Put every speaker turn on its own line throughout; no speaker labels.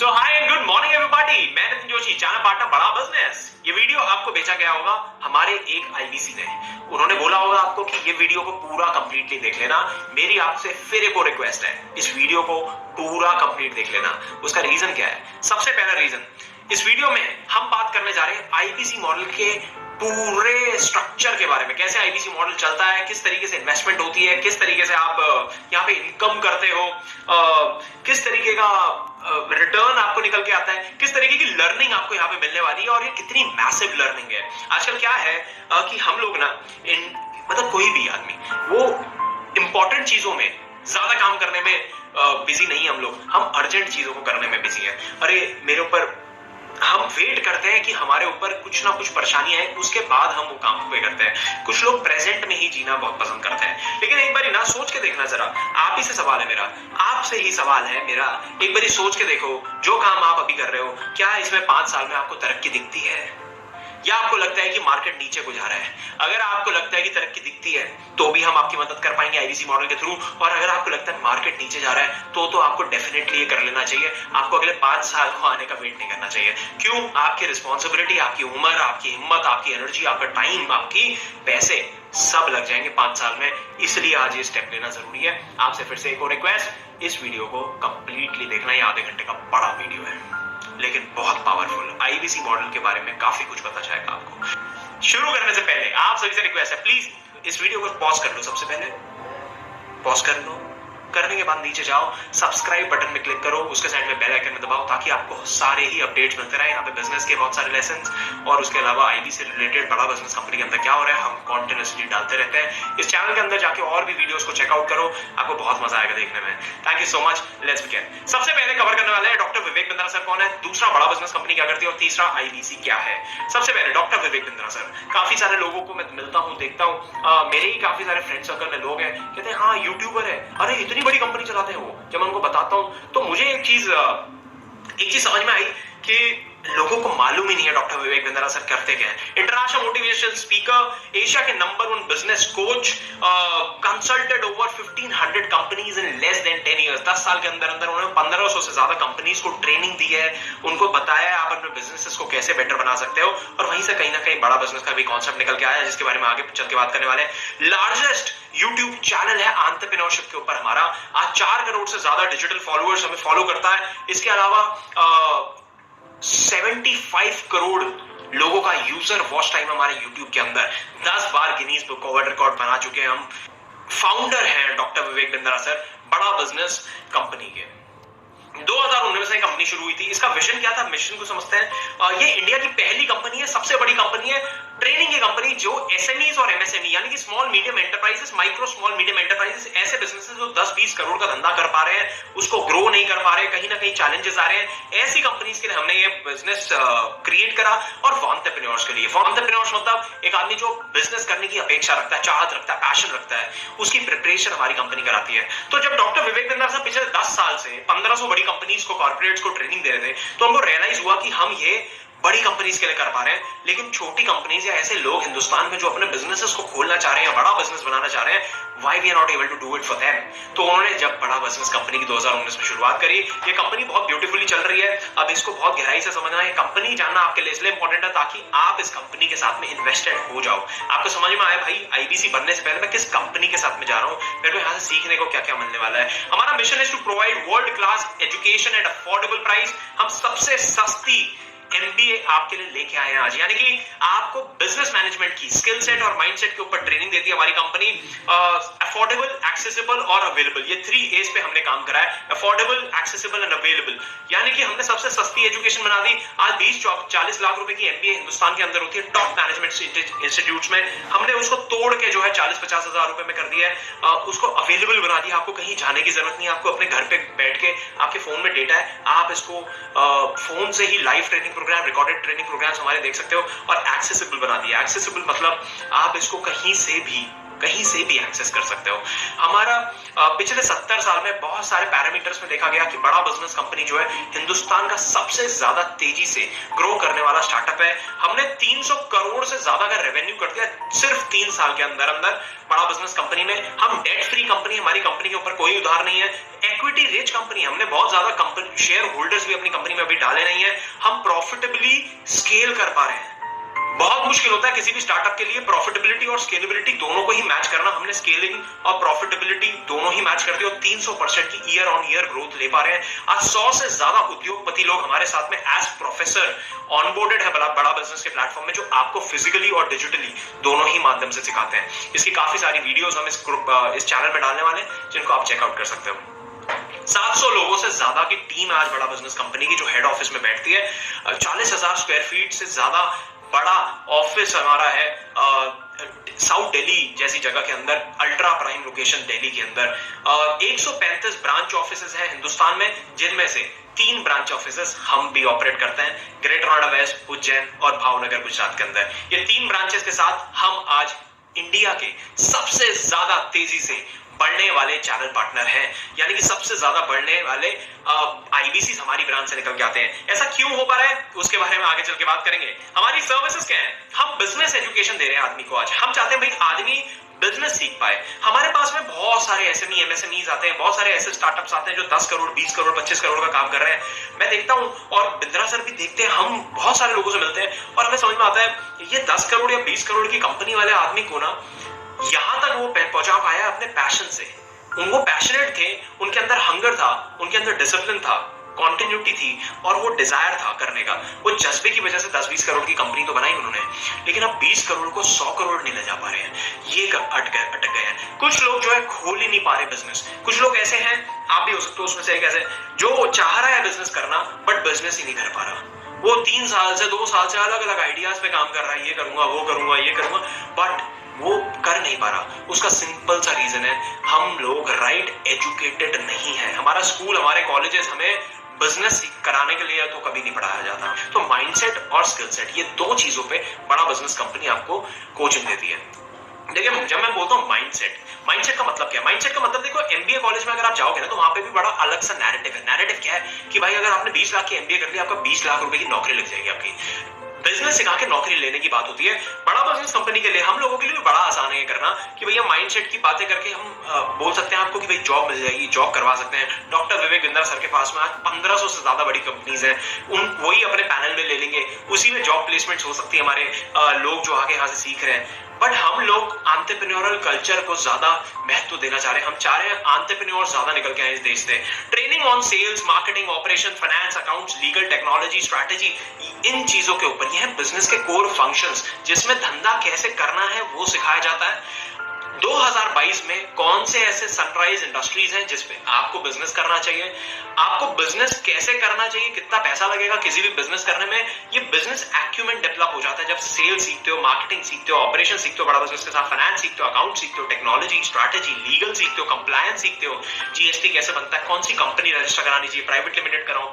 So hi and good morning everybody, मैं Nitin Joshi, channel partner बड़ा business. ये वीडियो आपको भेजा गया होगा हमारे एक आईबीसी ने। उन्होंने बोला होगा आपको कि ये वीडियो को पूरा कंप्लीटली देख लेना। मेरी आपसे फिर एक और रिक्वेस्ट है, इस वीडियो को पूरा कंप्लीट देख लेना। उसका रीजन क्या है? सबसे पहला रीजन, इस वीडियो में हम बात करने जा रहे हैं आईबीसी मॉडल के पूरे स्ट्रक्चर के बारे में। कैसे आईबीसी मॉडल चलता है, किस तरीके से इन्वेस्टमेंट होती है, किस तरीके से आप यहाँ पे इनकम करते हो, किस तरीके का रिटर्न आपको निकल के आता है, किस तरीके की लर्निंग आपको यहाँ पे मिलने वाली है और ये कितनी मैसिव लर्निंग है। आजकल क्या है कि हम लोग ना मतलब कोई भी आदमी वो इंपॉर्टेंट चीजों में ज्यादा काम करने में बिजी नहीं है। हम अर्जेंट चीजों को करने में बिजी है। अरे मेरे ऊपर, हम वेट करते हैं कि हमारे ऊपर कुछ ना कुछ परेशानी है, उसके बाद हम वो काम पे करते हैं। कुछ लोग प्रेजेंट में ही जीना बहुत पसंद करते हैं। लेकिन एक बार ना सोच के देखना जरा, आप ही से सवाल है मेरा, आपसे ही सवाल है मेरा, एक बार सोच के देखो, जो काम आप अभी कर रहे हो, क्या इसमें 5 साल में आपको तरक्की दिखती है या आपको लगता है कि मार्केट नीचे को जा रहा है? अगर आपको लगता है कि तरक्की दिखती है तो भी हम आपकी मदद कर पाएंगे आईबीसी मॉडल के थ्रू। और अगर आपको लगता है मार्केट नीचे जा रहा है तो आपको डेफिनेटली ये कर लेना चाहिए। आपको अगले 5 साल को आने का वेट नहीं करना चाहिए। क्यों? आपकी रिस्पॉन्सिबिलिटी, आपकी उम्र, आपकी हिम्मत, आपकी एनर्जी, आपका टाइम, आपकी पैसे सब लग जाएंगे 5 साल में। इसलिए आज ये स्टेप लेना जरूरी है। आपसे फिर से एक और रिक्वेस्ट, इस वीडियो को कंप्लीटली देखना। ये आधे घंटे का बड़ा वीडियो है लेकिन बहुत पावरफुल। आईबीसी मॉडल के बारे में काफी कुछ पता चलेगा आपको। शुरू करने से पहले आप सभी से रिक्वेस्ट है, प्लीज इस वीडियो को पॉज कर लो। सबसे पहले पॉज कर लो। करने के बाद नीचे जाओ, सब्सक्राइब बटन में क्लिक करो, उसके साइड में बेल आइकन में दबाओ ताकि आपको सारे ही अपडेट्स मिलते रहे। यहाँ पे बिजनेस के बहुत सारे लेसन्स और उसके अलावा आईबी से रिलेटेड बड़ा बिजनेस कंपनी के अंदर क्या हो रहा है, हम कंटिन्यूअसली डालते रहते हैं। इस चैनल के अंदर जाके और भी वीडियोस को चेकआउट करो, आपको बहुत मजा आएगा देखने में। Thank you so much. Let's begin. सबसे पहले कवर करने वाले हैं डॉक्टर विवेक बिंद्रा सर कौन है, दूसरा बड़ा बिजनेस कंपनी क्या करती है और तीसरा आईबीसी क्या है। सबसे पहले डॉक्टर विवेक बिंद्रा सर, काफी सारे लोगों को मैं मिलता हूँ, देखता हूँ, मेरे ही काफी सारे फ्रेंड सर्कल में लोग हैं, कहते हैं हाँ यूट्यूबर है, अरे इतनी बड़ी कंपनी चलाते हैं। जब मैं उनको बताता हूं तो मुझे एक चीज समझ में आई कि लोगों को मालूम ही नहीं है डॉक्टर विवेक बिंद्रा सर करते क्या है। इंटरनेशनल मोटिवेशनल स्पीकर, एशिया के number 1 business coach, consulted over 1500 companies in less than 10 years. 10 साल के अंदर उन्होंने 1500 से ज्यादा कंपनीज को ट्रेनिंग दी है, उनको बताया है आप अपने बिजनेसेस को कैसे बेटर बना सकते हो। और वहीं से कहीं ना कहीं बड़ा बिजनेस का भी कॉन्सेप्ट निकल के आया, जिसके बारे में आगे चल के बात करने वाले हैं। लार्जेस्ट यूट्यूब चैनल है एंटरप्रेन्योरशिप के ऊपर हमारा। आज 4 करोड़ से ज्यादा डिजिटल फॉलोअर्स हमें फॉलो करता है। इसके अलावा 75 करोड़ लोगों का यूजर वॉच टाइम हमारे YouTube के अंदर, 10 बार गिनीज बुक वर्ल्ड रिकॉर्ड बना चुके हैं हम। फाउंडर हैं डॉक्टर विवेक बिंद्रा सर बड़ा बिजनेस कंपनी के। 2019 में कंपनी शुरू हुई थी। इसका विजन क्या था, मिशन को समझते हैं। ये इंडिया की पहली कंपनी है, सबसे बड़ी कंपनी है, ट्रेनिंग की कंपनी, जो एसएमईज और एमएसएमई यानी कि small medium enterprises, micro small medium enterprises, ऐसे बिजनेसेस जो 10-20 करोड़ का धंधा कर पा रहे हैं, उसको ग्रो नहीं कर पा रहे, कहीं ना कहीं चैलेंजेस आ रहे हैं, ऐसी कंपनीज के लिए हमने ये बिजनेस क्रिएट करा। और एंटरप्रेन्योर्स के लिए, एंटरप्रेन्योर्स मतलब एक आदमी जो बिजनेस करने की अपेक्षा रखता है, चाहत रखता है, पैशन रखता है, उसकी प्रिपरेशन हमारी कंपनी कराती है। तो जब डॉक्टर विवेक बिंद्रा सर पिछले 10 साल से 1500 बड़ी कंपनीज को, कॉर्पोरेट्स को ट्रेनिंग दे रहे थे, तो उनको रियलाइज हुआ कि हम ये बड़ी कंपनीज के लिए कर पा रहे हैं, लेकिन छोटी कंपनीज या ऐसे लोग हिंदुस्तान में जो अपने बिजनेसेस को खोलना चाह रहे हैं, बड़ा बिजनेस बनाना चाह रहे हैं, why we are not able to do it for them। तो उन्होंने जब बड़ा बिजनेस कंपनी की 2019 में शुरुआत करी, ये कंपनी बहुत ब्यूटीफुली चल रही है। अब इसको बहुत गहराई से समझना है, कंपनी जानना आपके लिए इसलिए इंपॉर्टेंट है ताकि आप इस कंपनी के साथ में इन्वेस्टेड हो जाओ। आपको समझ में आया भाई आईबीसी बनने से पहले मैं किस कंपनी के साथ में जा रहा हूं, मेरे को यहां से सीखने को क्या क्या मिलने वाला है। हमारा mission is to provide world class education at affordable price. हम सबसे सस्ती एमबीए आपके लिए लेके आए हैं आज, यानी कि आपको बिजनेस मैनेजमेंट की स्किल सेट और माइंडसेट के ऊपर ट्रेनिंग देती है हमारी कंपनी। अफोर्डेबल, एक्सेसिबल और अवेलेबल, ये 3 A's पे हमने काम करा है। अफोर्डेबल, एक्सेसिबल एंड अवेलेबल, यानी कि हमने सबसे सस्ती एजुकेशन बना दी। आज 20-40 लाख रुपए की एमबीए हिंदुस्तान के अंदर होती है टॉप मैनेजमेंट इंस्टीट्यूट्स में, हमने उसको तोड़ के जो है 40-50 हजार रुपए में कर दिया है। उसको अवेलेबल बना दिया, आपको कहीं जाने की जरूरत नहीं है, आपको अपने घर पे बैठ के आपके फोन में डेटा है, आप इसको फोन से ही live training programme, recorded training programmes हमारे देख सकते हो। और एक्सेसिबल बना दिया। एक्सेसिबल मतलब आप इसको कहीं से भी एक्सेस कर सकते हो। हमारा पिछले 70 साल में बहुत सारे पैरामीटर्स में देखा गया कि बड़ा बिजनेस कंपनी जो है हिंदुस्तान का सबसे ज्यादा तेजी से ग्रो करने वाला स्टार्टअप है। हमने 300 करोड़ से ज्यादा का रेवेन्यू कर दिया सिर्फ 3 साल के अंदर अंदर बड़ा बिजनेस कंपनी में। हम डेट फ्री कंपनी, हमारी कंपनी के ऊपर कोई उधार नहीं है, इक्विटी रिच कंपनी, हमने बहुत ज्यादा कंपनी शेयर होल्डर्स भी अपनी कंपनी में अभी डाले नहीं है, हम प्रॉफिटेबली स्केल कर पा रहे हैं। बहुत मुश्किल होता है किसी भी स्टार्टअप के लिए प्रॉफिटेबिलिटी और स्केलेबिलिटी दोनों को ही मैच करना। हमने स्केलिंग और प्रॉफिटेबिलिटी दोनों ही मैच कर दी और 300% की ईयर ऑन ईयर ग्रोथ ले पा रहे हैं। आज 100 से ज्यादा उद्योगपति लोग हमारे साथ में एज प्रोफेसर ऑनबोर्डेड है बड़ा बिजनेस के प्लेटफॉर्म में, जो आपको फिजिकली और डिजिटली दोनों ही माध्यम से सिखाते हैं। इसकी काफी सारी वीडियोस हम इस चैनल में डालने वाले हैं, जिनको आप चेकआउट कर सकते हो। 700 लोगों से ज्यादा की टीम आज बड़ा बिजनेस कंपनी की जो हेड ऑफिस में बैठती है। 40,000 स्क्वायर फीट से ज्यादा बड़ा ऑफिस हमारा है साउथ दिल्ली जैसी जगह के अंदर, अल्ट्रा प्राइम लोकेशन दिल्ली के अंदर। 135 ब्रांच ऑफिसेस हैं हिंदुस्तान में, जिनमें से 3 ब्रांच ऑफिसेस हम भी ऑपरेट करते हैं, ग्रेटर नोएडा वेस्ट, उज्जैन और भावनगर गुजरात के अंदर। ये 3 ब्रांचेस के साथ हम आज इंडिया के सबसे ज्यादा तेजी से बढ़ने वाले चैनल पार्टनर हैं, यानी कि सबसे ज्यादा बढ़ने वाले आईबीसी हमारी ब्रांच से निकल के आते हैं। ऐसा क्यों हो पा रहा है उसके बारे में आगे चल के बात करेंगे। हमारी सर्विसेज क्या है? हम बिजनेस एजुकेशन दे रहे हैं आदमी को। आज हम चाहते हैं भाई आदमी बिजनेस सीख पाए। हमारे पास में बहुत सारे एसएमई एमएसएमईज आते हैं, बहुत सारे ऐसे स्टार्टअप्स आते हैं जो 10 करोड़ 20 करोड़ 25 करोड़ का काम कर रहे हैं। मैं देखता हूं और बिंद्रा सर भी देखते हैं, हम बहुत सारे लोगों से मिलते हैं और हमें समझ में आता है ये 10 करोड़ या 20 करोड़ की कंपनी वाले आदमी को ना यहां तक वो पहुंचा पाया अपने पैशन से। उनको पैशनेट थे, उनके अंदर हंगर था, उनके अंदर डिसिप्लिन था, कॉन्टिन्यूटी थी और वो डिजायर था करने का। वो जज्बे की वजह से 10-20 करोड़ की कंपनी तो बनाई उन्होंने, लेकिन अब 20 करोड़ को 100 करोड़ नहीं ले जा पा रहे हैं। ये अटक गए हैं। कुछ लोग जो है खोल ही नहीं पा रहे बिजनेस। कुछ लोग ऐसे हैं, आप भी हो सकते हो उसमें से एक ऐसे, जो चाह रहा है बिजनेस करना बट बिजनेस ही नहीं कर पा रहा। वो 3 साल से 2 साल से अलग अलग आइडियाज पे काम कर रहा है, ये करूंगा वो करूंगा ये करूंगा, बट वो कर नहीं पा रहा। उसका सिंपल सा रीजन है, हम लोग राइट एजुकेटेड नहीं है। हमारा स्कूल, हमारे कॉलेजेस हमें बिजनेस कराने के लिए तो कभी नहीं पढ़ाया जाता। तो माइंडसेट और स्किल सेट, ये 2 चीजों पे बड़ा बिजनेस कंपनी आपको कोचिंग देती है। देखिए जब मैं बोलता हूँ माइंडसेट का मतलब क्या है? माइंडसेट का मतलब देखो, एमबीए कॉलेज में अगर आप जाओगे ना तो वहां पे भी बड़ा अलग सा नैरेटिव है। नैरेटिव क्या है कि भाई अगर आपने 20 लाख की एमबीए कर ली, आपका 20 लाख रुपए की नौकरी लग जाएगी आपकी। बिजनेस सिखा के नौकरी लेने की बात होती है। बड़ा बिजनेस कंपनी के लिए, हम लोगों के लिए भी बड़ा आसान है करना कि भैया माइंडसेट की बातें करके हम बोल सकते हैं आपको कि भाई जॉब मिल जाएगी, जॉब करवा सकते हैं। डॉक्टर विवेक बिंद्रा सर के पास में आज 1500 से ज्यादा बड़ी कंपनीज हैं, वही अपने पैनल में ले लेंगे, उसी में जॉब प्लेसमेंट हो सकती है हमारे लोग जो आगे यहाँ से सीख रहे हैं। बट हम लोग एंटरप्रेन्योरल कल्चर को ज्यादा महत्व देना चाह रहे हैं। हम चाह रहे हैं एंटरप्रेन्योर ज्यादा निकल के आए इस देश से। Training on sales, marketing, operation, finance, accounts, legal, technology, strategy, इन चीजों के ऊपर, यह बिजनेस के कोर फंक्शंस जिसमें धंधा कैसे करना है वो सिखाया जाता है। 2022 में कौन से ऐसे सनराइज इंडस्ट्रीज हैं जिसपे आपको बिजनेस करना चाहिए, आपको बिजनेस कैसे करना चाहिए, कितना पैसा लगेगा किसी भी बिजनेस करने में। ये बिजनेस एक्यूमेंट डेवलप हो जाता है जब सेल्स सीखते हो, मार्केटिंग सीखते हो, ऑपरेशन सीखते हो बड़ा बिजनेस के साथ, फाइनेंस सीखते हो, अकाउंट सीखते हो, टेक्नोलॉजी, स्ट्रैटेजी, लीगल सीखते हो, कंप्लायंस सीखते हो, जीएसटी कैसे बनता है, कौन सी कंपनी रजिस्टर करानी चाहिए, प्राइवेट लिमिटेड कराऊं,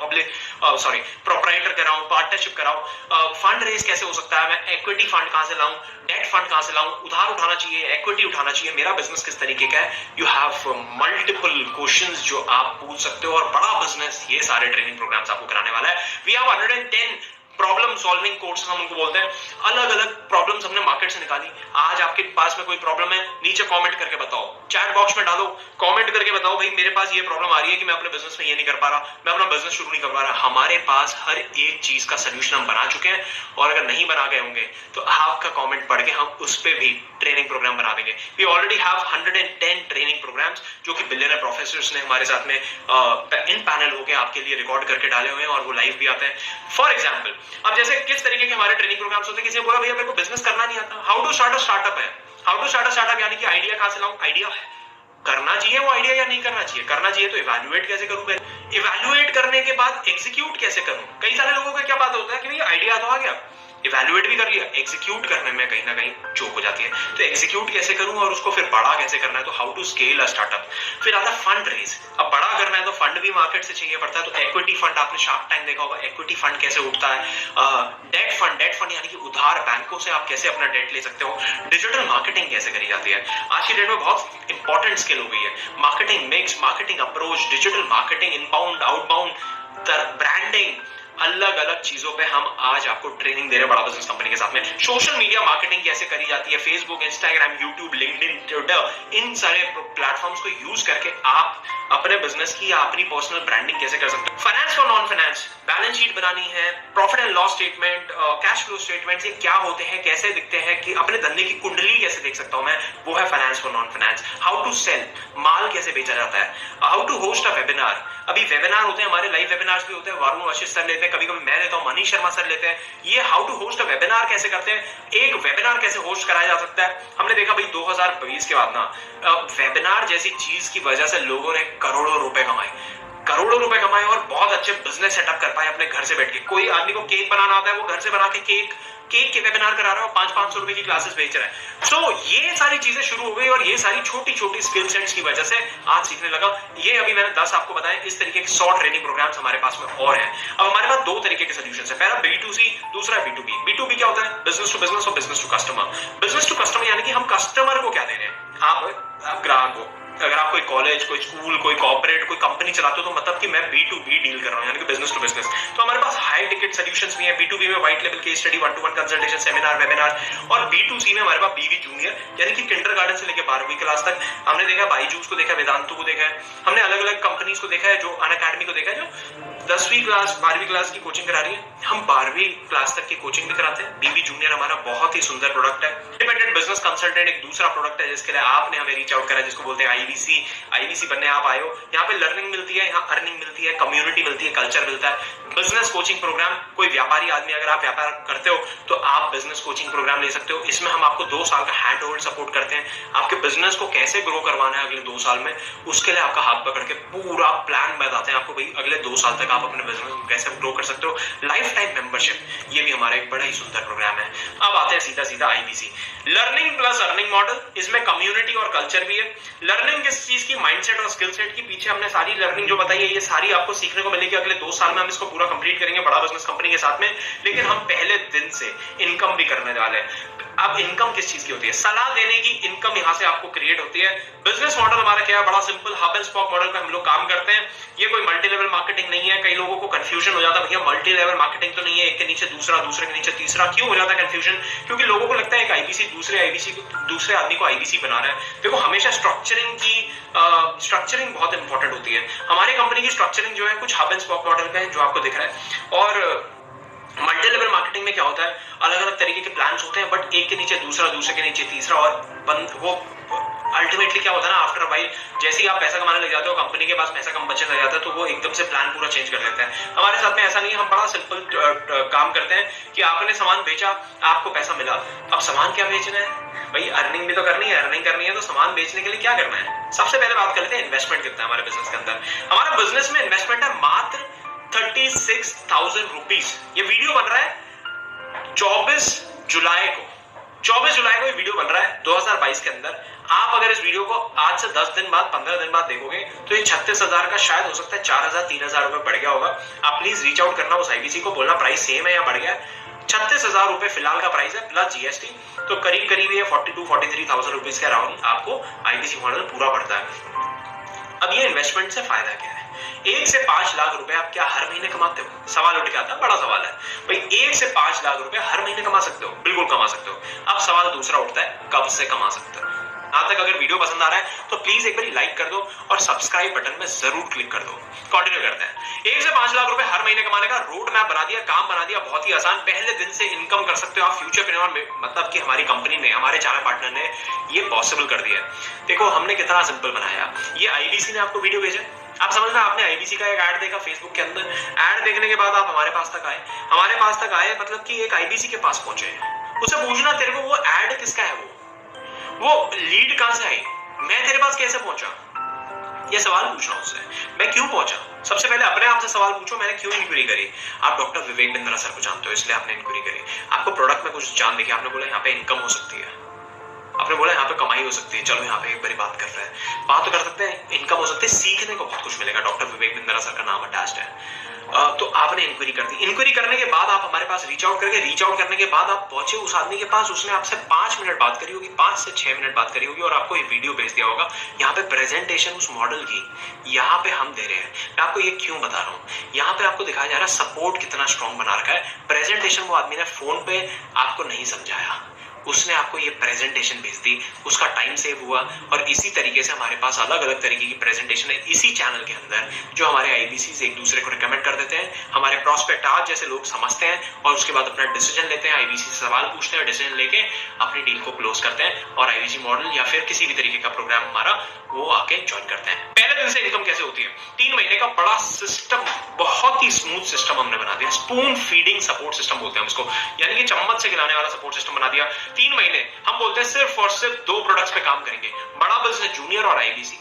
प्रोप्राइटर कराऊं, पार्टनरशिप कराऊं, फंड रेज कैसे हो सकता है, मैं इक्विटी फंड कहां से लाऊं, डेट फंड कहां से लाऊं, उधार उठाना चाहिए, इक्विटी उठाना चाहिए, मेरा बिजनेस किस तरीके का है। यू हैव मल्टीपल क्वेश्चंस जो आप पूछ सकते हो और बड़ा बिजनेस ये सारे ट्रेनिंग प्रोग्राम्स आपको कराने वाला है। We have 110 problem solving courses, हम उनको बोलते हैं। अलग अलग प्रॉब्लम्स हमने मार्केट से निकाली। आज आपके पास में कोई प्रॉब्लम है, नीचे कमेंट करके बताओ, चैट बॉक्स में डालो, कमेंट करके बताओ भाई मेरे पास ये प्रॉब्लम आ रही है कि मैं अपने बिजनेस में ये नहीं कर पा रहा, मैं अपना बिजनेस शुरू नहीं कर पा रहा। हमारे पास हर एक चीज का सोल्यूशन हम बना चुके हैं और अगर नहीं बना गए होंगे तो आपका कमेंट पढ़ के हम उस पर भी ट्रेनिंग प्रोग्राम बना देंगे। We already have 110 training programs जो कि बिलियनर प्रोफेसर्स ने हमारे साथ में इन पैनल होकर आपके लिए रिकॉर्ड करके डाले हुए हैं और वो लाइव भी आते हैं। फॉर एग्जाम्पल, अब जैसे किस तरीके के हमारे ट्रेनिंग प्रोग्राम्स होते हैं, किसी ने बोला भैया मेरे को बिजनेस करना नहीं आता, how to start a startup है। How to start a startup यानी कि आइडिया कहां से लाऊं, आइडिया है, करना चाहिए वो आइडिया या नहीं करना चाहिए, करना चाहिए तो इवैल्यूएट कैसे करूं, मैं इवैल्यूएट करने के बाद एग्जीक्यूट कैसे करूं। कई सारे लोगों का क्या बात होता है कि भैया आइडिया तो आ गया, इवैल्यूएट भी कर लिया, एग्जीक्यूट करने में कहीं ना कहीं चूक हो जाती है। तो एग्जीक्यूट कैसे करूं और उसको फिर बड़ा कैसे करना है, तो how to scale a startup. फिर आता फंड रेज। अब बड़ा करना है तो फंड भी मार्केट से चाहिए पड़ता है, तो इक्विटी फंड, आपने शार्क टैंक देखा होगा, इक्विटी फंड कैसे उठता है। डेट फंड यानी कि उधार, बैंकों से आप कैसे अपना डेट ले सकते हो। डिजिटल मार्केटिंग कैसे करी जाती है, आज की डेट में बहुत इंपॉर्टेंट स्किल हो गई है। Marketing mix, marketing approach, digital marketing, inbound outbound, branding, अलग अलग चीजों पे हम आज आपको ट्रेनिंग दे रहे हैं बड़ा बिजनेस कंपनी के साथ में। सोशल मीडिया मार्केटिंग कैसे करी जाती है, Facebook, Instagram, YouTube, LinkedIn, Twitter, इन सारे प्लेटफॉर्म्स को यूज करके आप अपने बिजनेस की या अपनी पर्सनल ब्रांडिंग कैसे कर सकते हो। फाइनेंस और नॉन फाइनेंस, बैलेंस शीट बनानी है, profit and loss statement, cash flow statement, ये क्या होते हैं, कैसे दिखते हैं, कि अपने धंधे की कुंडली कैसे देख सकता हूं मैं, वो है फाइनेंस और non finance. How to sell, माल कैसे बेचा जाता है। How to host a webinar, अभी वेबिनार होते हैं हमारे, लाइव वेबिनार्स भी होते हैं, वरुण आशीष सर लेते हैं, कभी कभी मैं लेता हूं, मनीष शर्मा सर लेते हैं। ये how to host a webinar कैसे करते हैं, एक वेबिनार कैसे होस्ट कराया जा सकता है। हमने देखा भाई 2020 के बाद ना वेबिनार जैसी चीज की वजह से लोगों ने करोड़ों रुपए कमाए और बहुत अच्छे बिजनेस सेटअप कर पाए अपने घर से बैठ के। कोई आदमी को केक बनाना आता है, वो घर से बना के केक के वेबिनार करा रहा है और 500 रुपए की क्लासेस बेच रहा है। सो ये सारी चीजें शुरू हो गई और ये सारी छोटी छोटी स्किल सेट्स की वजह से आज सीखने लगा। ये अभी मैंने 10 आपको बताया, इस तरीके के 100 ट्रेनिंग प्रोग्राम्स हमारे पास में और हैं। अब हमारे पास दो तरीके के सॉल्यूशंस है, पहला B2C, दूसरा B2B। B2B क्या होता है, बिजनेस टू बिजनेस और business to customer. Business to customer यानी कि हम कस्टमर को क्या दे रहे हैं, आप ग्राहक को। अगर आप कोई कॉलेज, कोई स्कूल, कोई कॉर्पोरेट, कोई कंपनी चलाते हो तो मतलब कि मैं B2B डील कर रहा हूं, यानी कि बिजनेस टू बिजनेस। तो हमारे पास हाई टिकट सॉल्यूशंस भी हैं। B2B में white level case study, 1-to-1 consultation, seminar, webinar. और B2C में हमारे पास BV जूनियर यानी कि किंडरगार्टन से लेकर 12वीं क्लास तक। हमने देखा बाईजूस को देखा, वेदांतु को देखा है, हमने अलग अलग कंपनीज को देखा है, जो अनअकैडमी को देखा है, जो 10वीं क्लास 12वीं क्लास की कोचिंग करा रही है। हम 12वीं क्लास तक की कोचिंग भी कराते हैं। BV जूनियर हमारा बहुत ही सुंदर प्रोडक्ट है। इंडिपेंडेंट बिजनेस कंसल्टेंट एक दूसरा प्रोडक्ट है जिसके लिए आपने हमें रीच आउट करा, जिसको बोलते हैं IBC बनने आप आए हो। यहाँ पे लर्निंग मिलती है, यहाँ अर्निंग मिलती है, कम्युनिटी मिलती है, कल्चर मिलता है। बिजनेस कोचिंग प्रोग्राम, कोई व्यापारी आदमी अगर आप व्यापार करते हो तो आप बिजनेस कोचिंग प्रोग्राम ले सकते हो। इसमें हम आपको 2 साल का हैंड होल्ड सपोर्ट करते हैं। आपके बिजनेस को कैसे ग्रो करवाना है अगले 2 साल में, उसके लिए आपका हाथ पकड़ के पूरा प्लान बताते हैं आपको, भाई अगले 2 साल तक आप अपने बिजनेस को कैसे ग्रो कर सकते हो। लाइफ टाइम मेंबरशिप, ये भी हमारा एक बड़ा ही सुंदर प्रोग्राम है। अब आते हैं सीधा IBC, learning plus earning model. इसमें कम्युनिटी और कल्चर भी है। लर्निंग किस चीज की, माइंडसेट और स्किल सेट की। पीछे हमने सारी लर्निंग जो बताई है, ये सारी आपको सीखने को मिलेगी। अगले 2 साल में हम इसको पूरा कंप्लीट करेंगे बड़ा बिजनेस कंपनी के साथ में। लेकिन हम पहले दिन से इनकम भी करने वाले हैं। अब इनकम किस चीज की होती है, सलाह देने की इनकम यहां से आपको क्रिएट होती है। बिजनेस मॉडल हमारा क्या है, बड़ा simple, hub and spoke model पे हम लोग काम करते हैं। ये कोई मल्टी लेवल मार्केटिंग नहीं है। कई लोगों को कंफ्यूजन हो जाता है, भैया मल्टी लेवल मार्केटिंग तो नहीं है, एक के नीचे दूसरा, दूसरे के नीचे तीसरा, क्यों हो जाता है कंफ्यूजन? क्योंकि लोगों को लगता है एक IBC दूसरे आदमी को IBC बना रहा है। देखो हमेशा स्ट्रक्चरिंग बहुत इंपॉर्टेंट होती है। हमारी कंपनी की स्ट्रक्चरिंग जो है कुछ हब एंड स्पॉक मॉडल पे है, जो आपको दिख रहा है। और मल्टी लेवल मार्केटिंग में क्या होता है, अलग अलग तरीके के प्लान्स होते हैं, बट एक के नीचे दूसरा, दूसरे के नीचे तीसरा, और वो अल्टीमेटली क्या होता है ना, आफ्टर वाइल जैसे ही आप पैसा कमाने लग जाते हो, कंपनी के पास पैसा कम बचने लग जाता है, तो वो एकदम से प्लान पूरा चेंज कर देते हैं। हमारे साथ में ऐसा नहीं है, हम बड़ा सिंपल काम करते हैं कि आपने सामान बेचा, आपको पैसा मिला। अब सामान क्या बेचना है भाई, अर्निंग भी तो करनी है, तो सामान बेचने के लिए क्या करना है। सबसे पहले बात कर लेते हैं इन्वेस्टमेंट कितना है हमारे बिजनेस के अंदर। हमारा बिजनेस में इन्वेस्टमेंट है मात्र 36,000 रुपीज। ये वीडियो बन रहा है 24 जुलाई को ये वीडियो बन रहा है 2022 के अंदर। आप अगर इस वीडियो को आज से 10 दिन बाद, 15 दिन बाद देखोगे तो ये 36,000 का शायद हो सकता है 4,000 3,000 रुपए बढ़ गया होगा। आप प्लीज रीच आउट करना उस IBC को, बोलना प्राइस सेम है या बढ़ गया है। 36,000 रुपए फिलहाल का प्राइस है प्लस GST, तो करीब ये 42-43,000 रुपीज के अराउंड आपको IBC मॉडल पूरा पड़ता है। अब ये इन्वेस्टमेंट से फायदा क्या है, 1 से 5 लाख रुपए आप क्या हर महीने कमाते हो? सवाल उठ के आता है, बड़ा सवाल है भाई। 1 से 5 लाख रुपए हर महीने कमा सकते हो? बिल्कुल कमा सकते हो। अब सवाल दूसरा उठता है, कब से कमा सकते हो? यहां तक अगर वीडियो पसंद आ रहा है तो प्लीज एक बार लाइक कर दो और सब्सक्राइब बटन में जरूर क्लिक कर दो। कंटिन्यू करते हैं। 1 से 5 लाख रुपए हर महीने कमाने का रोड मैप बना दिया, काम बना दिया, बहुत ही आसान। पहले दिन से इनकम कर सकते हो आप। फ्यूचरप्रेन्योर में मतलब कि हमारी कंपनी ने, हमारे चैनल पार्टनर ने ये पॉसिबल कर दिया। देखो हमने कितना सिंपल बनाया। ये IBC ने आपको वीडियो भेजा, आप समझना, आपने IBC का एक ऐड देखा फेसबुक के अंदर, ऐड देखने के बाद आप हमारे पास तक आए, मतलब कि एक IBC के पास पहुंचे। उसे पूछना तेरे को वो ऐड किसका है, वो लीड कहां से आई, मैं तेरे पास कैसे पहुंचा, ये सवाल पूछना उससे। मैं क्यों पहुंचा? सबसे पहले अपने आप से सवाल पूछो, मैंने क्यों इंक्वायरी करी? आप डॉक्टर विवेक बिंद्रा सर को जानते हो इसलिए आपने इंक्वायरी करी। आपको प्रोडक्ट में कुछ जान देखी, आपने बोला यहाँ पे इनकम हो सकती है, आपने बोला यहाँ पे कमाई हो सकती है, चलो यहाँ पे एक बारी बात कर रहे हैं, बात तो कर सकते हैं, इनकम हो सकती है, सीखने को बहुत कुछ मिलेगा। डॉक्टर विवेक बिंद्रा सर का नाम अटैच्ड है। तो आपने इंक्वायरी कर दी। इंक्वायरी करने के बाद आप हमारे पास रीच आउट करने के बाद आप पहुंचे उस आदमी के पास, उसने आपसे 5 मिनट बात करी होगी, 5 से 6 मिनट बात करी होगी और आपको ये वीडियो भेज दिया होगा। यहाँ पे प्रेजेंटेशन उस मॉडल की यहाँ पे हम दे रहे हैं। मैं आपको ये क्यों बता रहा हूँ, यहाँ पे आपको दिखाया जा रहा है सपोर्ट कितना स्ट्रॉन्ग बना रखा है। प्रेजेंटेशन वो आदमी ने फोन पे आपको नहीं समझाया, उसने आपको ये प्रेजेंटेशन भेज दी, उसका टाइम सेव हुआ। और इसी तरीके से हमारे पास अलग अलग तरीके की प्रेजेंटेशन है इसी चैनल के अंदर, जो हमारे आईबीसी एक दूसरे को रिकमेंड कर देते हैं। हमारे प्रोस्पेक्ट आप जैसे लोग समझते हैं और उसके बाद अपना डिसीजन लेते हैं, आईबीसी से सवाल पूछते हैं, डिसीजन लेके अपनी डील को क्लोज करते हैं और आईबीसी मॉडल या फिर किसी भी तरीके का प्रोग्राम हमारा वो आके ज्वाइन करते हैं। पहले दिन से इनकम कैसे होती है? 3 महीने का बड़ा सिस्टम, बहुत ही स्मूथ सिस्टम हमने बना दिया। स्पून फीडिंग सपोर्ट सिस्टम बोलते हैं हम इसको, यानी कि चम्मच से खिलाने वाला सपोर्ट सिस्टम बना दिया। 3 महीने हम बोलते हैं सिर्फ और सिर्फ 2 प्रोडक्ट्स पे काम करेंगे, बड़ा बिजनेस जूनियर और आईबीसी।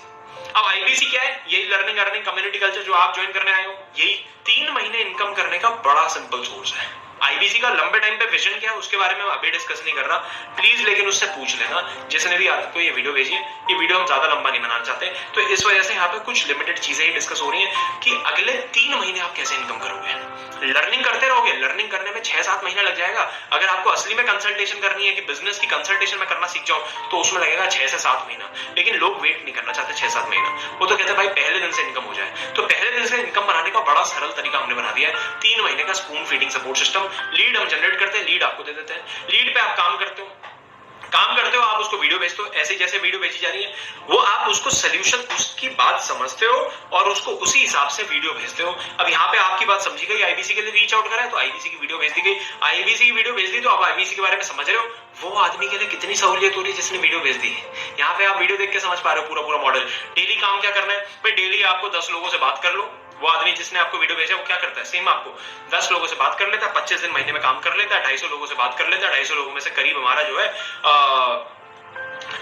अब आईबीसी क्या है? यही लर्निंग अर्निंग कम्युनिटी कल्चर जो आप ज्वाइन करने आए हो, यही 3 महीने इनकम करने का बड़ा सिंपल सोर्स है। आईबीसी का लंबे टाइम पे विजन क्या है उसके बारे में अभी डिस्कस नहीं कर रहा, प्लीज लेकिन उससे पूछ लेना जिसने भी आपको ये वीडियो भेजी है। ये वीडियो हम ज्यादा लंबा नहीं बनाना चाहते, तो इस वजह से यहाँ पे कुछ लिमिटेड चीजें ही डिस्कस हो रही हैं कि अगले 3 महीने आप कैसे इनकम करोगे। लर्निंग करते रहोगे, लर्निंग करने में 6-7 महीना लग जाएगा। अगर आपको असली में कंसल्टेशन करनी है कि बिजनेस की कंसल्टेशन में करना सीख जाओ, तो उसमें लगेगा 6 से 7 महीना। लेकिन लोग वेट नहीं करना चाहते 6-7 महीना, वो तो कहते हैं भाई पहले दिन से इनकम हो जाए। तो पहले दिन से इनकम बनाने का बड़ा सरल तरीका हमने बना दिया है, 3 महीने का spoon feeding support system. Lead हम जनरेट करते हैं, लीड आपको दे देते हैं, लीड पे आप काम करते हो, आप उसको वीडियो भेजते हो, ऐसे जैसे वीडियो भेजी जा रही है वो आप उसको सोल्यूशन, उसकी बात समझते हो और उसको उसी हिसाब से वीडियो भेजते हो। अब यहाँ पे आपकी बात समझी गई, आईबीसी के लिए रीच आउट करा है तो आईबीसी की वीडियो भेज दी गई, आईबीसी की वीडियो भेज दी तो आप आईबीसी के बारे में समझ रहे हो। वो आदमी के लिए कितनी सहूलियत हो रही है जिसने वीडियो भेज दी है। यहाँ पे आप वीडियो देख के समझ पा रहे हो पूरा मॉडल। डेली काम क्या करना है भाई? डेली आपको 10 लोगों से बात कर लो। वो आदमी जिसने आपको वीडियो भेजा वो क्या करता है? सेम आपको 10 लोगों से बात कर लेता है, 25 दिन महीने में काम कर लेता है, 250 लोगों से बात कर लेता है। 250 लोगों में से करीब हमारा जो है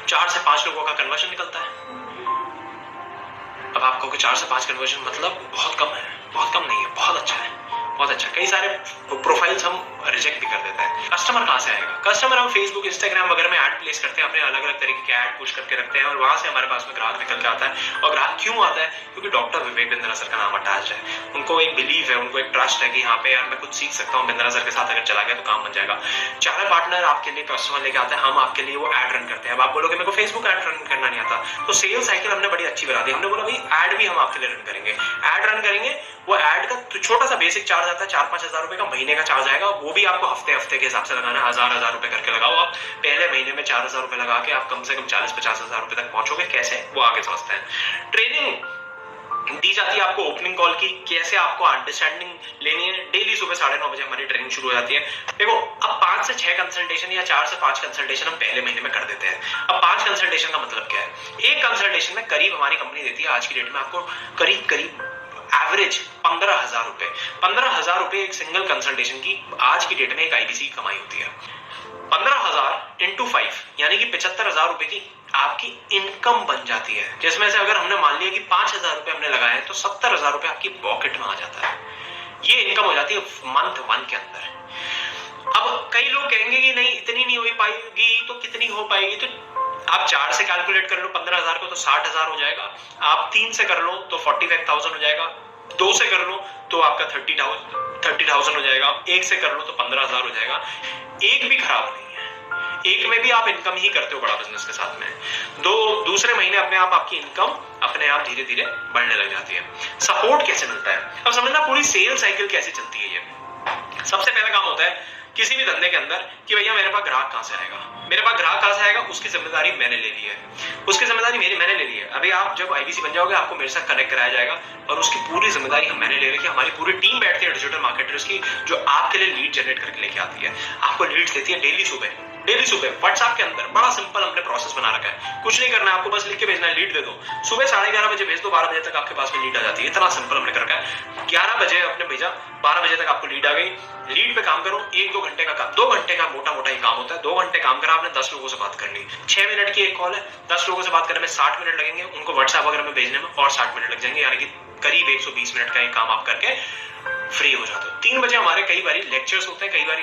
4 से 5 लोगों का कन्वर्शन निकलता है। अब आपको 4 से 5 कन्वर्शन मतलब बहुत कम है, बहुत कम नहीं है, बहुत अच्छा है, बहुत अच्छा। कई सारे प्रोफाइल्स हम रिजेक्ट भी कर देते हैं। कस्टमर कहां से आएगा? कस्टमर हम फेसबुक इंस्टाग्राम वगैरह में ऐड प्लेस करते हैं, अपने अलग अलग तरीके के ऐड पुश करके रखते हैं और वहां से हमारे पास में ग्राहक निकल के आता है। और ग्राहक क्यों आता है? क्योंकि डॉक्टर विवेक बिंद्रा सर का नाम अटैच है। उनको एक बिलीव है, उनको एक ट्रस्ट है कि यहाँ पे यार मैं कुछ सीख सकता हूँ, बिंद्रा सर के साथ अगर चला गया तो काम बन जाएगा। चारा पार्टनर आपके लिए कस्टमर लेके आते हैं, हम आपके लिए वो ऐड रन करते हैं। अब आप बोलोगे मेरे को फेसबुक ऐड रन करना नहीं आता, तो सेल साइकिल हमने बड़ी अच्छी बना दी। हमने बोला भाई ऐड भी हम आपके लिए रन करेंगे, ऐड रन करेंगे। वो ऐड का तो छोटा सा बेसिक चार्ज आता है, 4-5 हजार रुपए का महीने का चार्ज आएगा। वो भी आपको हफ्ते के हिसाब से लगाना है, 1000 रुपए करके लगाओ। आप पहले महीने में 4000 रुपए लगा के आप कम से कम 40-50 हजार रुपए तक पहुंचोगे। कैसे? वो आगे समझते हैं। ट्रेनिंग दी जाती है आपको ओपनिंग कॉल की, कैसे आपको अंडरस्टैंडिंग लेनी है। डेली सुबह 9:30 बजे हमारी ट्रेनिंग शुरू हो जाती है। देखो अब 5 से 6 कंसल्टेशन या 4 से 5 कंसल्टेशन हम पहले महीने में कर देते हैं। अब 5 कंसल्टेशन का मतलब क्या है? एक कंसल्टेशन में करीब हमारी कंपनी देती है आज की डेट में आपको करीब एवरेज 15,000 रुपए। 15,000 रुपए एक सिंगल कंसल्टेशन की आज की डेट में एक आईबीसी की कमाई होती है। 15,000 इंटू 5 यानी कि 75,000 रुपए की आपकी इनकम बन जाती है, जिसमें से अगर हमने मान लिया कि 5,000 रुपए हमने लगाए तो 70,000 रुपए आपकी पॉकेट में आ जाता है। ये इनकम हो जाती है मंथ 1 के अंदर। अब कई लोग कहेंगे कि नहीं इतनी नहीं हो पाएगी, तो कितनी हो पाएगी? तो आप 4 से कैलकुलेट कर लो 15,000 को तो 60,000 हो जाएगा। आप 3 से कर लो तो 45,000 हो जाएगा। 2 से कर लो तो आपका 30,000 हो जाएगा। 1 से कर लो तो 15,000 हो जाएगा। एक भी खराब नहीं है, एक में भी आप इनकम ही करते हो बड़ा बिजनेस के साथ में। दूसरे महीने अपने आप आपकी इनकम अपने आप धीरे धीरे बढ़ने लग जाती है। सपोर्ट कैसे मिलता है? अब समझना पूरी सेल साइकिल कैसे चलती है। ये सबसे पहला काम होता है किसी भी धंधे के अंदर कि भैया मेरे पास ग्राहक कहां से आएगा, मेरे पास ग्राहक कहां से आएगा, उसकी जिम्मेदारी मैंने ले ली है, उसकी जिम्मेदारी मैंने ले ली है। अभी आप जब आईबीसी बन जाओगे आपको मेरे साथ कनेक्ट कराया जाएगा और उसकी पूरी जिम्मेदारी मैंने ले रखी है। हमारी पूरी टीम बैठती है डिजिटल मार्केटर्स की, जो आपके लिए लीड जनरेट करके लेके आती है, आपको लीड्स देती है डेली सुबह। डेली सुबह व्हाट्सएप के अंदर बड़ा सिंपल हमने प्रोसेस बना रखा है, कुछ नहीं करना है आपको, बस लिख के भेजना है, लीड दे दो, सुबह 11:30 बजे भेज दो, 12 बजे तक आपके पास में लीड आ जाती है। इतना सिंपल हमने कर रखा है। 11 बजे आपने भेजा, 12 बजे तक आपको लीड आ गई, लीड पे काम करो। 1-2 घंटे का काम, 2 घंटे का मोटा मोटा ही काम होता है। 2 घंटे काम करा आपने, 10 लोगों से बात कर ली, 6 मिनट की एक कॉल है, 10 लोगों से बात करने में 60 मिनट लगेंगे, उनको व्हाट्सएप वगैरह में भेजने में और 60 मिनट लग जाएंगे, यानी कि करीब 120 मिनट का ये काम आप करके फ्री हो जाते हो। 3 बजे हमारे कई बार लेक्चर्स होते हैं, कई बार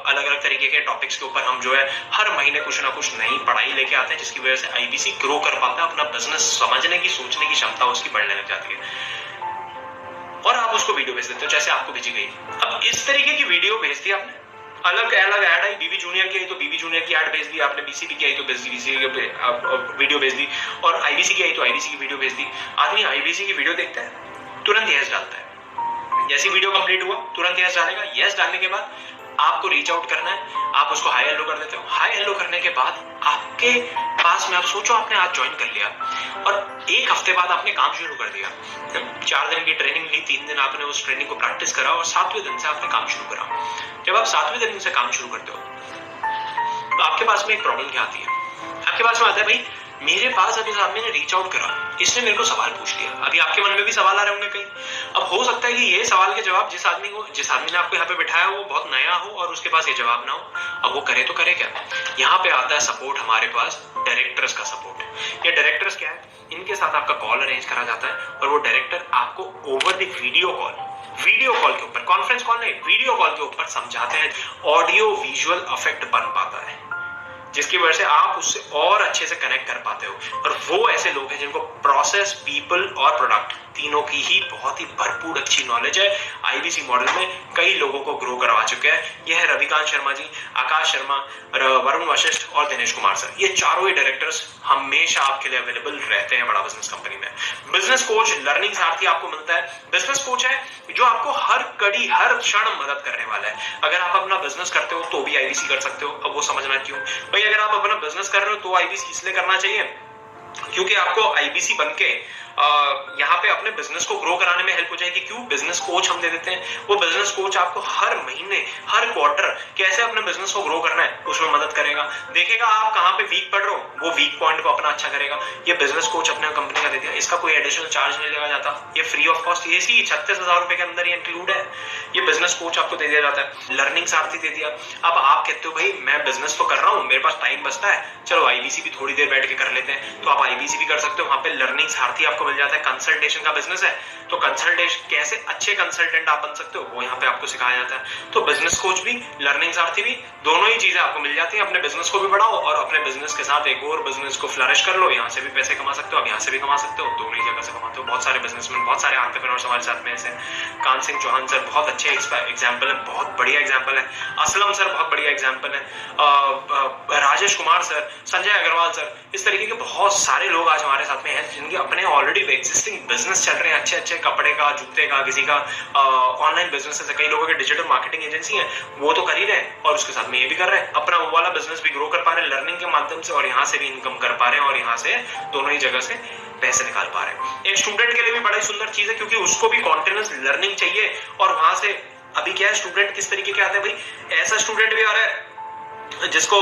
अलग अलग तरीके के टॉपिक्स के ऊपर हम जो है हर महीने कुछ ना कुछ नई पढ़ाई लेके आते हैं, जिसकी वजह से आईबीसी ग्रो कर पाता है, अपना बिजनेस समझने की, सोचने की क्षमता उसकी बढ़ने लग जाती है और आप उसको वीडियो भेज देते हो जैसे आपको भेजी गई। अब इस तरीके की वीडियो भेज दी आपने, अलग अलग ऐड आई, बीबी जूनियर की आई तो बीबी जूनियर की ऐड भेज दी आपने, बीसीबी की आई तो बीसीबी की वीडियो भेज दी, और आईबीसी की आई तो आईबीसी की वीडियो भेज दी। आदमी आईबीसी की वीडियो देखता है, तुरंत यस डालता है, जैसी वीडियो कंप्लीट हुआ तुरंत यस डालेगा। यस डालने के बाद आपको रीच आउट करना है, आप उसको हाई हेलो कर देते हो। हाई हेलो करने के बाद आपके पास में, आप सोचो आपने आज ज्वाइन कर लिया और 1 हफ्ते बाद आपने काम शुरू कर दिया। 4 दिन की ट्रेनिंग ली, 3 दिन आपने उस ट्रेनिंग को प्रैक्टिस करा और 7वें दिन से आपने काम शुरू करा। जब आप 7वें दिन से काम शुरू करते हो तो आपके पास में एक प्रॉब्लम क्या आती है? आपके पास में आता है, भाई मेरे पास अभी आदमी ने रीच आउट करा, इसने मेरे को सवाल पूछ लिया। अभी आपके मन में भी सवाल आ रहे होंगे कहीं। अब हो सकता है कि ये सवाल के जवाब जिस आदमी ने आपको यहाँ पे बिठाया वो बहुत नया हो और उसके पास ये जवाब ना हो। अब वो करे तो करे क्या? यहाँ पे आता है सपोर्ट हमारे पास, डायरेक्टर्स का सपोर्ट। ये डायरेक्टर्स क्या है? इनके साथ आपका कॉल अरेंज करा जाता है और वो डायरेक्टर आपको ओवर द वीडियो कॉल के ऊपर, कॉन्फ्रेंस कॉल नहीं, वीडियो कॉल के ऊपर समझाते हैं। ऑडियो विजुअल इफेक्ट बन पाता है जिसकी वजह से आप उससे और अच्छे से कनेक्ट कर पाते हो। और वो ऐसे लोग हैं जिनको प्रोसेस, पीपल और प्रोडक्ट तीनों की ही बहुत ही भरपूर अच्छी नॉलेज है। आईबीसी मॉडल में कई लोगों को ग्रो करवा चुके हैं। यह है रविकांत शर्मा जी, आकाश शर्मा, वरुण वशिष्ठ और दिनेश कुमार सर। ये चारों ही डायरेक्टर्स हमेशा आपके लिए अवेलेबल रहते हैं बड़ा बिजनेस कंपनी में। बिजनेस कोच, लर्निंग सारथी आपको मिलता है। बिजनेस कोच है जो आपको हर कड़ी, हर क्षण मदद करने वाला है। अगर आप अपना बिजनेस करते हो तो भी आईबीसी कर सकते हो। अब वो समझना क्यों भाई? अगर आप अपना बिजनेस कर रहे हो तो आईबीसी इसलिए करना चाहिए क्योंकि आपको आईबीसी बनके यहाँ पे अपने बिजनेस को ग्रो कराने में हेल्प हो जाएगी। क्यों? बिजनेस कोच हम दे देते हैं। वो बिजनेस कोच आपको हर महीने, हर क्वार्टर कैसे अपने बिजनेस को ग्रो करना है उसमें मदद करेगा। देखेगा आप कहाँ पे वीक पड़ रहे हो, वो वीक पॉइंट को अपना अच्छा करेगा। ये बिजनेस कोच अपने कंपनी का दे दिया, इसका कोई एडिशनल चार्ज नहीं लगा जाता, ये फ्री ऑफ कॉस्ट, ये 36,000 रुपए के अंदर ये इंक्लूड है। ये बिजनेस कोच आपको दे दिया जाता है। लर्निंग सारथी दे दिया। अब आप कहते हो भाई मैं बिजनेस तो कर रहा हूँ, मेरे पास टाइम बचता है, चलो आईबीसी भी थोड़ी देर बैठ के कर लेते हैं, तो आप आईबीसी भी कर सकते हो। वहां पे लर्निंग सारथी आपको मिल जाता है। कंसल्टेशन का बिजनेस है तो कंसल्टेशन, कैसे अच्छे कंसल्टेंट आप बन सकते हो वो यहाँ पे आपको सिखाया जाता है। तो बिजनेस कोच भी, लर्निंग सारथी भी, दोनों ही चीजें आपको मिल जाती हैं। अपने बिजनेस को भी बढ़ाओ और अपने बिजनेस के साथ एक और बिजनेस को फ्लरिश कर लो। यहाँ से भी पैसे कमा सकते हो, आप यहाँ से भी कमा सकते हो, दोनों ही जगह से कमाते हो। बहुत सारे बिजनेसमैन, बहुत सारे एंटरप्रेन्योर्स हमारे साथ में ऐसे हैं। कान सिंह चौहान सर बहुत अच्छे एग्जाम्पल है, बहुत बढ़िया एग्जाम्पल है। असलम सर बहुत बढ़िया एग्जाम्पल है। राजेश कुमार सर, संजय अग्रवाल सर, इस तरीके के बहुत सारे लोग आज हमारे साथ में हैं जिनके अपने ऑलरेडी एग्जिस्टिंग बिजनेस चल रहे हैं, अच्छे अच्छे कपड़े का, जूते का, किसी का ऑनलाइन बिजनेस है। कई लोगों के डिजिटल मार्केटिंग एजेंसी है, वो तो कर ही रहे हैं और उसके साथ में ये भी कर रहे हैं, अपना वो वाला बिजनेस भी ग्रो कर पा रहे हैं लर्निंग के माध्यम से, और यहाँ से भी इनकम कर पा रहे हैं और यहाँ से दोनों ही जगह से पैसे निकाल पा रहे हैं। एक स्टूडेंट के लिए भी बड़ी सुंदर चीज है क्योंकि उसको भी कॉन्टिन्यूस लर्निंग चाहिए। और वहां से अभी क्या है, स्टूडेंट किस तरीके के आते हैं भाई? ऐसा स्टूडेंट भी आ रहा है जिसको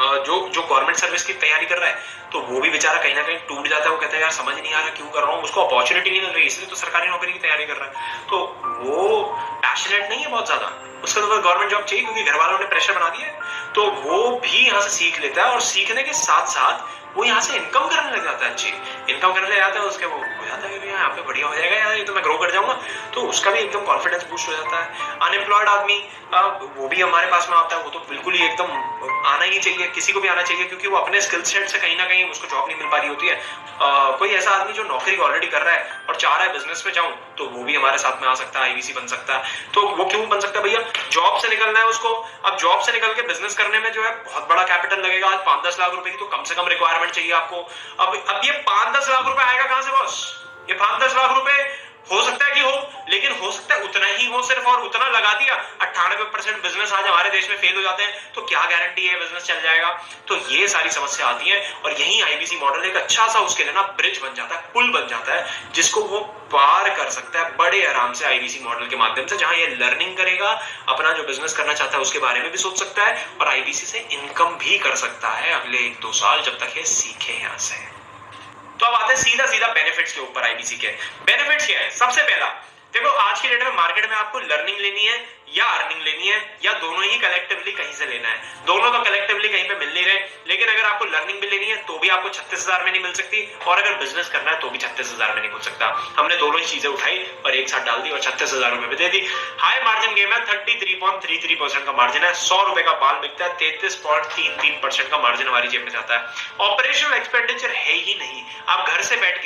जो गवर्नमेंट सर्विस की तैयारी कर रहा है तो वो भी बेचारा कहीं ना कहीं टूट जाता है। वो कहता है यार समझ नहीं आ रहा क्यों कर रहा हूँ, उसको अपॉर्चुनिटी नहीं मिल रही इसलिए तो सरकारी नौकरी की तैयारी कर रहा है। तो वो पैशनेट नहीं है बहुत ज्यादा, उसका तो गवर्नमेंट जॉब चाहिए क्योंकि घर वालों ने प्रेशर बना दिया है। तो वो भी यहाँ से सीख लेता है और सीखने के साथ साथ वो यहाँ से इनकम करने लग जाता है, अच्छी इनकम करने लग जाता है। उसके वो हो जाता है कि यहाँ पे बढ़िया हो जाएगा यार, ये तो मैं ग्रो कर जाऊंगा, तो उसका भी एकदम कॉन्फिडेंस बूस्ट हो जाता है। अनएम्प्लॉयड आदमी वो भी हमारे पास में आता है, वो तो बिल्कुल ही एकदम आना ही चाहिए, किसी को भी आना चाहिए क्योंकि वो अपने स्किल सेट से कहीं ना कहीं उसको जॉब नहीं मिल पा रही होती है। कोई ऐसा आदमी जो नौकरी ऑलरेडी कर रहा है और चाह रहा है बिजनेस में जाऊं तो वो भी हमारे साथ में आ सकता है, आईबीसी बन सकता है। तो वो क्यों बन सकता है भैया? जॉब से निकलना है उसको। अब जॉब से निकल के बिजनेस करने में जो है बहुत बड़ा कैपिटल लगेगा। आज 5-10 लाख रुपए की तो कम से कम रिक्वायरमेंट चाहिए आपको। अब ये 5-10 लाख रुपए आएगा कहां से बॉस? ये 5-10 लाख रुपए हो सकता है कि हो, लेकिन हो सकता है उतना ही हो सिर्फ, और उतना लगा दिया। 98% बिजनेस आज हमारे देश में फेल हो जाते हैं, तो क्या गारंटी है बिजनेस चल जाएगा? तो ये सारी समस्या आती है, और यही आईबीसी मॉडल एक अच्छा सा उसके लिए ना ब्रिज बन जाता है, पुल बन जाता है, जिसको वो पार कर सकता है बड़े आराम से आईबीसी मॉडल के माध्यम से, जहां ये लर्निंग करेगा, अपना जो बिजनेस करना चाहता है उसके बारे में भी सोच सकता है, और आईबीसी से इनकम भी कर सकता है अगले 1-2 साल, जब तक ये सीखे यहां से। तो अब आते हैं सीधा सीधा बेनिफिट्स के ऊपर। आईबीसी के बेनिफिट्स क्या है? सबसे पहला, देखो आज की डेट में मार्केट में आपको लर्निंग लेनी है या अर्निंग लेनी है, या दोनों ही कलेक्टिवली कहीं से लेना है। दोनों तो कलेक्टिवली कहीं पे मिल नहीं रहे, लेकिन अगर आपको लर्निंग भी लेनी है तो भी आपको 36,000 में नहीं मिल सकती, और अगर बिजनेस करना है तो भी 36,000 में नहीं मिल सकता। हमने दोनों ही चीजें उठाई और एक साथ डाल दी और 36,000 रुपए दे दी। हाई मार्जिन गेम है, 33.33% का मार्जिन है, 100 रुपए का बाल बिकता है, 33.33% का मार्जिन हमारी जेब में जाता है। ऑपरेशनल एक्सपेंडिचर है ही नहीं, आप घर से बैठ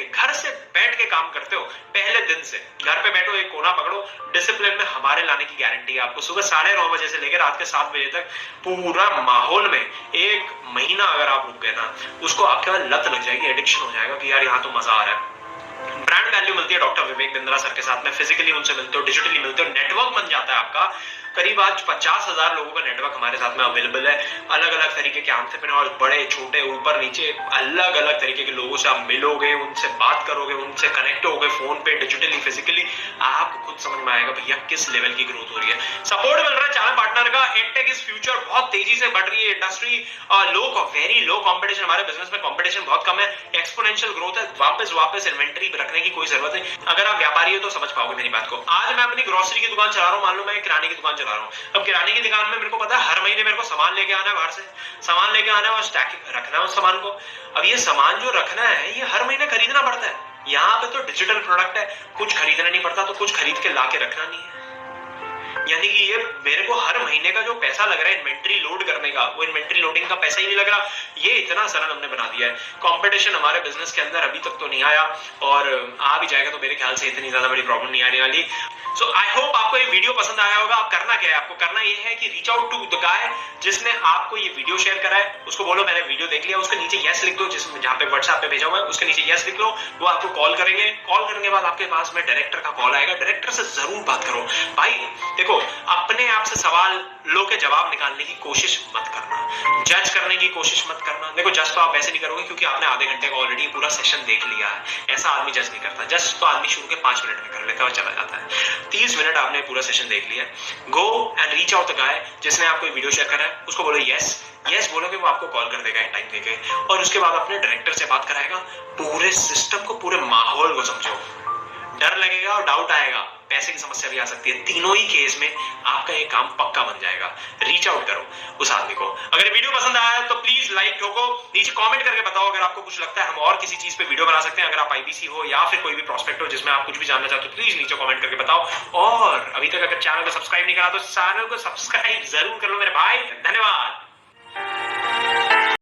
के काम करते हो। पहले दिन से घर पे बैठो, एक कोना पकड़ो, डिसिप्लिन में हमारे लाने की गारंटी है आपको। सुबह 9:30 बजे से लेकर रात के 7 बजे तक पूरा माहौल में 1 महीना अगर आप रुक गए ना, उसको आपके बाद लत लग जाएगी, एडिक्शन हो जाएगा कि यार यहाँ तो मजा आ रहा है। ब्रांड वैल्यू मिलती है डॉक्टर विवेक बिंद्रा सर के साथ में, फिजिकली उनसे मिलते हो, डिजिटली मिलते हो, नेटवर्क बन जाता है आपका। करीब आज 50,000 लोगों का नेटवर्क हमारे साथ में अवेलेबल है। अलग अलग तरीके के एंटरप्रेन्योर्स, बड़े छोटे ऊपर नीचे अलग अलग तरीके के लोगों से आप मिलोगे, उनसे बात करोगे, उनसे कनेक्ट होगे, फोन पे, डिजिटली, फिजिकली। आपको खुद समझ में आएगा भैया किस लेवल की ग्रोथ हो रही है। सपोर्ट मिल रहा है चैनल पार्टनर का। एडटेक इज फ्यूचर, बहुत तेजी से बढ़ रही है इंडस्ट्री, वेरी लो कंपटीशन, हमारे बिजनेस में कंपटीशन बहुत कम है, एक्सपोनेंशियल ग्रोथ है। वापस इन्वेंटरी रखने की कोई जरूरत नहीं। अगर आप व्यापारी हो तो समझ पाओगे मेरी बात को। आज मैं अपनी ग्रोसरी की दुकान चला रहा हूं, मान लो मैं किराने की दुकान चला रहा हूं। अब किराने की दुकान में मेरे को पता है हर महीने मेरे को सामान लेके आना है, बाहर से सामान लेके आना है और स्टैक रखना है उस सामान को। अब ये सामान जो रखना है ये हर महीने खरीदना पड़ता है। यहाँ पे तो डिजिटल प्रोडक्ट है, कुछ खरीदना नहीं पड़ता, तो कुछ खरीद के लाके रखना नहीं है। यानी कि ये मेरे को हर महीने का जो पैसा लग रहा है इन्वेंट्री लोड करने का, वो इन्वेंट्री लोडिंग का पैसा ही नहीं लग रहा। ये इतना सरल हमने बना दिया है। कंपटीशन हमारे बिजनेस के अंदर अभी तक तो नहीं आया, और आ भी जाएगा तो मेरे ख्याल से इतनी ज्यादा बड़ी प्रॉब्लम नहीं आने वाली। सो आई होप आपको ये वीडियो पसंद आया होगा। आप करना क्या है, आपको करना ये है कि reach out to the guy जिसने आपको ये वीडियो शेयर करा है, उसको बोलो मैंने वीडियो देख लिया, उसके नीचे यस लिख दो, जिसमें जहां पे व्हाट्सएप पे भेजा हुआ है उसके नीचे यस लिख लो। वो आपको कॉल करेंगे, कॉल करने के बाद आपके पास में डायरेक्टर का कॉल आएगा। डायरेक्टर से जरूर बात करो। भाई देखो, अपने आप से सवाल लो के जवाब निकालने की कोशिश मत करना, जज करने की कोशिश मत करना। देखो जज तो आप वैसे नहीं करोगे क्योंकि आपने आधे घंटे का ऑलरेडी पूरा सेशन देख लिया है। ऐसा आदमी जज नहीं करता। जज तो आदमी शुरू के 5 मिनट में कर लेता है और चला जाता है। 30 मिनट आपने पूरा सेशन देख लिया। Go and reach out the guy जिसने आपको वीडियो शेयर करा है, उसको बोलो यस बोलोगे वो आपको कॉल कर देगा टाइम देके, और उसके बाद अपने डायरेक्टर से बात कराएगा। पूरे सिस्टम को, पूरे माहौल को समझो। डर लगेगा और डाउट आएगा, पैसे की समस्या भी आ सकती है। तीनों ही केस में आपका ये काम पक्का बन जाएगा। रीच आउट करो उस आदमी को। अगर वीडियो पसंद आया है तो प्लीज लाइक ठोको, नीचे कमेंट करके बताओ अगर आपको कुछ लगता है हम और किसी चीज पे वीडियो बना सकते हैं। अगर आप आईबीसी हो या फिर कोई भी प्रोस्पेक्ट हो जिसमें आप कुछ भी जानना चाहते हो, प्लीज नीचे कमेंट करके बताओ। और अभी तक अगर चैनल को सब्सक्राइब नहीं करा तो चैनल को सब्सक्राइब जरूर कर लो मेरे भाई। धन्यवाद।